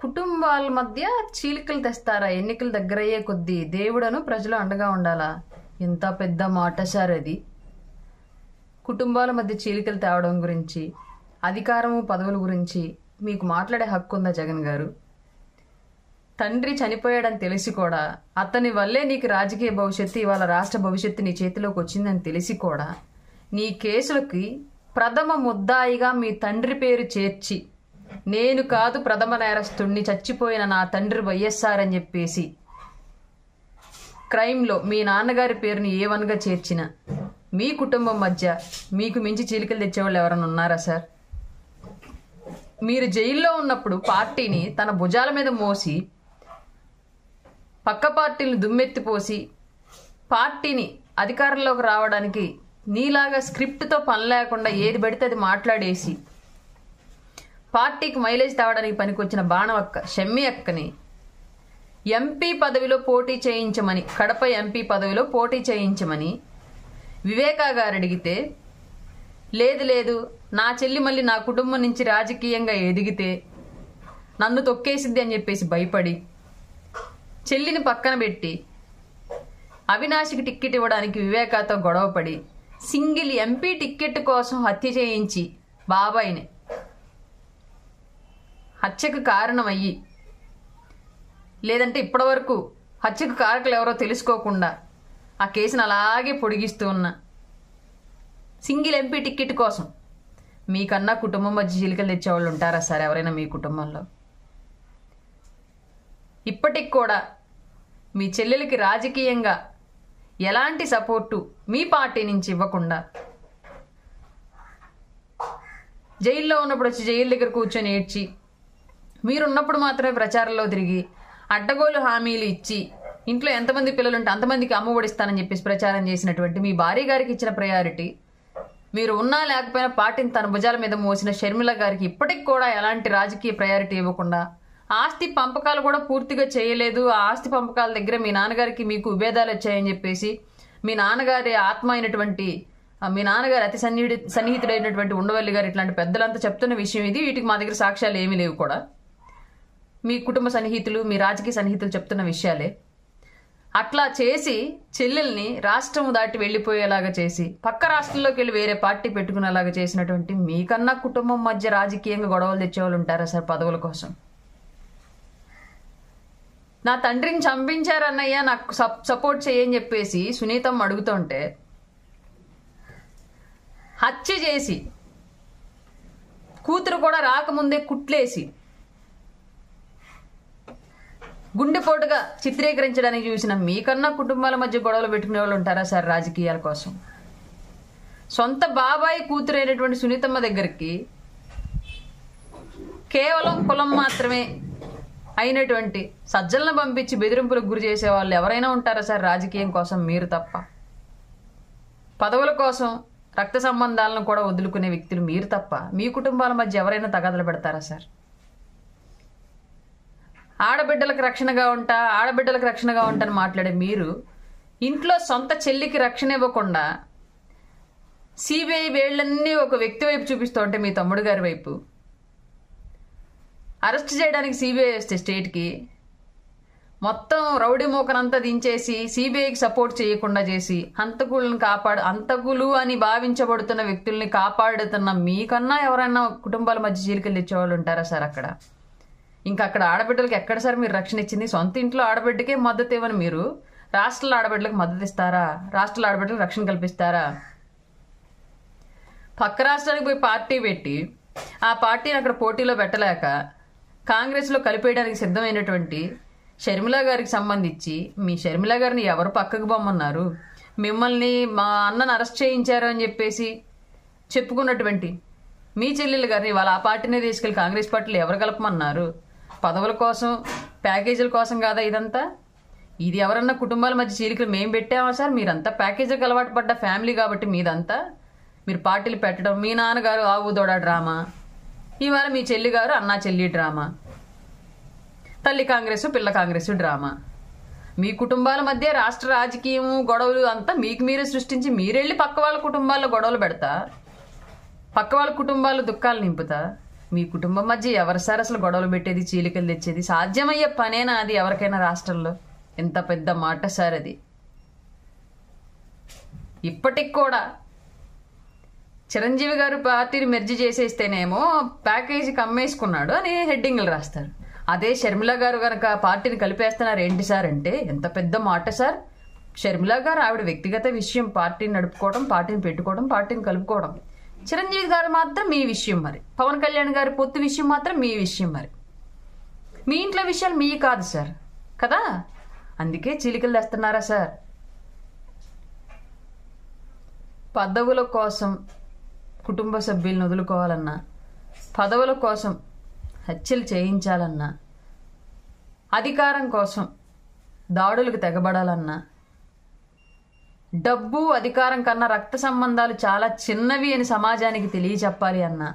కుటుంబాల మధ్య చీలికలు తెస్తారా? ఎన్నికలు దగ్గరయ్యే కొద్దీ దేవుడను ప్రజలు అండగా ఉండాలా? ఎంత పెద్ద మాట సార్ అది. కుటుంబాల మధ్య చీలికలు తేవడం గురించి, అధికారము పదవుల గురించి మీకు మాట్లాడే హక్కు ఉందా జగన్ గారు? తండ్రి చనిపోయాడని తెలిసి కూడా, అతని వల్లే నీకు రాజకీయ భవిష్యత్తు, ఇవాళ రాష్ట్ర భవిష్యత్తు నీ చేతిలోకి వచ్చిందని తెలిసి కూడా నీ కేసులకి ప్రథమ ముద్దాయిగా మీ తండ్రి పేరు చేర్చి, నేను కాదు ప్రథమ నేరస్తుడిని, చచ్చిపోయిన నా తండ్రి వైఎస్ఆర్ అని చెప్పేసి క్రైమ్లో మీ నాన్నగారి పేరుని A1గా చేర్చిన మీ కుటుంబం మధ్య మీకు మించి చీలికలు తెచ్చేవాళ్ళు ఎవరైనా ఉన్నారా సార్? మీరు జైల్లో ఉన్నప్పుడు పార్టీని తన భుజాల మీద మోసి, పక్క పార్టీని దుమ్మెత్తిపోసి, పార్టీని అధికారంలోకి రావడానికి నీలాగా స్క్రిప్ట్తో పని లేకుండా ఏది పడితే అది మాట్లాడేసి పార్టీకి మైలేజ్ తేవడానికి పనికొచ్చిన బాణవక్క షమ్మి అక్కని ఎంపీ పదవిలో పోటీ చేయించమని, కడప ఎంపీ పదవిలో పోటీ చేయించమని వివేకా గారు అడిగితే, లేదు లేదు నా చెల్లి మళ్ళీ నా కుటుంబం నుంచి రాజకీయంగా ఎదిగితే నన్ను తొక్కేసిద్ది అని చెప్పేసి భయపడి చెల్లిని పక్కన పెట్టి అవినాష్కి టిక్కెట్ ఇవ్వడానికి వివేకాతో గొడవపడి సింగిల్ ఎంపీ టిక్కెట్ కోసం హత్య చేయించి బాబాయిని హత్యకు కారణమయ్యి, లేదంటే ఇప్పటివరకు హత్యకు కారకులు ఎవరో తెలుసుకోకుండా ఆ కేసును అలాగే పొడిగిస్తూ ఉన్న సింగిల్ ఎంపీ టిక్కెట్ కోసం మీకన్నా కుటుంబం మధ్య చీలికలు తెచ్చేవాళ్ళు ఉంటారా సార్ ఎవరైనా మీ కుటుంబంలో? ఇప్పటికి కూడా మీ చెల్లెలకి రాజకీయంగా ఎలాంటి సపోర్టు మీ పార్టీ నుంచి ఇవ్వకుండా, జైల్లో ఉన్నప్పుడు వచ్చి జైలు దగ్గర కూర్చొని ఏడ్చి, మీరున్నప్పుడు మాత్రమే ప్రచారంలో తిరిగి అడ్డగోలు హామీలు ఇచ్చి, ఇంట్లో ఎంతమంది పిల్లలు ఉంటే అంతమందికి అమ్మ ఒడిస్తానని చెప్పేసి ప్రచారం చేసినటువంటి మీ భార్య గారికి ఇచ్చిన ప్రయారిటీ, మీరు ఉన్నా లేకపోయినా పార్టీని తన భుజాల మీద మోసిన షర్మిల గారికి ఇప్పటికి కూడా ఎలాంటి రాజకీయ ప్రయారిటీ ఇవ్వకుండా, ఆస్తి పంపకాలు కూడా పూర్తిగా చేయలేదు, ఆ ఆస్తి పంపకాల దగ్గర మీ నాన్నగారికి మీకు విభేదాలు వచ్చాయని చెప్పేసి మీ నాన్నగారి ఆత్మ అయినటువంటి, మీ నాన్నగారు అతి సన్నిహితుడైనటువంటి ఉండవల్లి గారు ఇట్లాంటి పెద్దలంతా చెప్తున్న విషయం ఇది. వీటికి మా దగ్గర సాక్ష్యాలు ఏమీ లేవు కూడా, మీ కుటుంబ సన్నిహితులు, మీ రాజకీయ సన్నిహితులు చెప్తున్న విషయాలే. అట్లా చేసి చెల్లెల్ని రాష్ట్రం దాటి వెళ్ళిపోయేలాగా చేసి, పక్క రాష్ట్రంలోకి వెళ్ళి వేరే పార్టీ పెట్టుకునేలాగా చేసినటువంటి మీకన్నా కుటుంబం మధ్య రాజకీయంగా గొడవలు తెచ్చేవాళ్ళు ఉంటారా సార్ పదవుల కోసం? నా తండ్రిని చంపించారన్నయ్య నాకు సపోర్ట్ చేయని చెప్పేసి సునీతమ్మ అడుగుతుంటే, హత్య చేసి కూతురు కూడా రాకముందే కుట్లేసి గుండెపోటుగా చిత్రీకరించడానికి చూసిన మీకన్నా కుటుంబాల మధ్య గొడవలు పెట్టుకునే వాళ్ళు ఉంటారా సార్ రాజకీయాల కోసం? సొంత బాబాయి కూతురు అయినటువంటి సునీతమ్మ దగ్గరికి కేవలం కులం మాత్రమే అయినటువంటి సజ్జలను పంపించి బెదిరింపులకు గురి చేసే వాళ్ళు ఎవరైనా ఉంటారా సార్ రాజకీయం కోసం మీరు తప్ప? పదవుల కోసం రక్త సంబంధాలను కూడా వదులుకునే వ్యక్తులు మీరు తప్ప మీ కుటుంబాల మధ్య ఎవరైనా తగాదలు పెడతారా సార్? ఆడబిడ్డలకు రక్షణగా ఉంటా అని మాట్లాడే మీరు ఇంట్లో సొంత చెల్లికి రక్షణ ఇవ్వకుండా సిబిఐ వేళ్లన్నీ ఒక వ్యక్తి వైపు చూపిస్తూ ఉంటే మీ తమ్ముడు గారి వైపు అరెస్ట్ చేయడానికి సిబిఐ వస్తే స్టేట్కి మొత్తం రౌడీ మోకనంతా దించేసి సిబిఐకి సపోర్ట్ చేయకుండా చేసి హంతకులు అని భావించబడుతున్న వ్యక్తుల్ని కాపాడుతున్న మీకన్నా ఎవరైనా కుటుంబాల మధ్య చీలికలు తెచ్చేవాళ్ళు ఉంటారా సార్ అక్కడ? ఇంకా అక్కడ ఆడబిడ్డలకు ఎక్కడ సార్ మీరు రక్షణ ఇచ్చింది? సొంత ఇంట్లో ఆడబిడ్డకే మద్దతు ఇవ్వని మీరు రాష్ట్రాల ఆడబిడ్డలకు మద్దతు ఇస్తారా? రాష్ట్రాల ఆడబిడ్డలకు రక్షణ కల్పిస్తారా? పక్క రాష్ట్రానికి పోయి పార్టీ పెట్టి ఆ పార్టీని అక్కడ పోటీలో పెట్టలేక కాంగ్రెస్లో కలిపేయడానికి సిద్ధమైనటువంటి షర్మిల గారికి సంబంధించి, మీ షర్మిల గారిని ఎవరు పక్కకు పొమ్మన్నారు? మిమ్మల్ని మా అన్నను అరెస్ట్ చేయించారు అని చెప్పేసి చెప్పుకున్నటువంటి మీ చెల్లెలు గారిని వాళ్ళ ఆ పార్టీనే తీసుకెళ్లి కాంగ్రెస్ పార్టీలో ఎవరు కలపమన్నారు? పదవుల కోసం, ప్యాకేజీల కోసం కాదా ఇదంతా? ఇది ఎవరన్నా కుటుంబాల మధ్య చీలికలు మేము పెట్టామా సార్? మీరంతా ప్యాకేజీలకు అలవాటు పడ్డ ఫ్యామిలీ కాబట్టి మీదంతా మీరు పార్టీలు పెట్టడం, మీ నాన్నగారు ఆవు దొడ డ్రామా, ఇవాళ మీ చెల్లి గారు అన్నా చెల్లి డ్రామా, తల్లి కాంగ్రెస్ పిల్ల కాంగ్రెస్ డ్రామా. మీ కుటుంబాల మధ్య రాష్ట్ర రాజకీయం గొడవలు అంతా మీకు మీరే సృష్టించి మీరెళ్ళి పక్క వాళ్ళ కుటుంబాల్లో గొడవలు పెడతా, పక్క వాళ్ళ కుటుంబాల్లో దుఃఖాలు నింపుతా, మీ కుటుంబం మధ్య ఎవరు సార్ అసలు గొడవలు పెట్టేది, చీలికలు తెచ్చేది? సాధ్యమయ్యే పనేనా అది ఎవరికైనా రాష్ట్రంలో? ఎంత పెద్ద మాట సార్ అది. ఇప్పటికి కూడా చిరంజీవి గారు పార్టీని మెర్జి చేసేస్తేనేమో ప్యాకేజీకి అమ్మేసుకున్నాడు అని హెడ్డింగ్లు రాస్తారు. అదే షర్మిల గారు కనుక పార్టీని కలిపేస్తున్నారు ఏంటి సార్ అంటే ఎంత పెద్ద మాట సార్. షర్మిల గారు ఆవిడ వ్యక్తిగత విషయం, పార్టీని నడుపుకోవడం, పార్టీని పెట్టుకోవడం, పార్టీని కలుపుకోవడం. చిరంజీవి గారు మాత్రం మీ విషయం మరి. పవన్ కళ్యాణ్ గారి పొత్తు విషయం మాత్రం మీ విషయం మరి. మీ ఇంట్లో విషయాలు మీ కాదు సార్ కదా. అందుకే చీలికలు తెస్తున్నారా సార్? పదవుల కోసం కుటుంబ సభ్యులను వదులుకోవాలన్నా, పదవుల కోసం హత్యలు చేయించాలన్నా, అధికారం కోసం దాడులకు తెగబడాలన్నా, డబ్బు అధికారం కన్నా రక్త సంబంధాలు చాలా చిన్నవి అని సమాజానికి తెలియచెప్పాలి అన్నా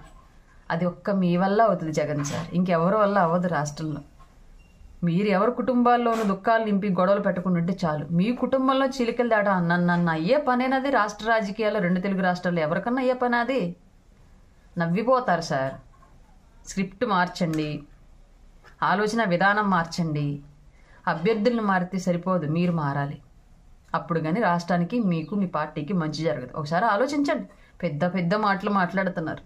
అది ఒక్క మీ వల్ల అవుతుంది జగన్ సార్. ఇంకెవరి వల్ల అవ్వదు రాష్ట్రంలో. మీరు ఎవరి కుటుంబాల్లోనూ దుఃఖాలు నింపి గొడవలు పెట్టుకుంటుంటే చాలు. మీ కుటుంబంలో చీలికలు దాట నన్ను అయ్యే పనేనది. రాష్ట్ర రాజకీయాల్లో 2 తెలుగు రాష్ట్రాల్లో ఎవరికన్నా అయ్యే పని అది. నవ్విపోతారు సార్. స్క్రిప్ట్ మార్చండి, ఆలోచన విధానం మార్చండి. అభ్యర్థులను మారితే సరిపోదు, మీరు మారాలి. అప్పుడు కానీ రాష్ట్రానికి, మీకు, మీ పార్టీకి మంచి జరగదు. ఒకసారి ఆలోచించండి. పెద్ద పెద్ద మాటలు మాట్లాడుతున్నారు.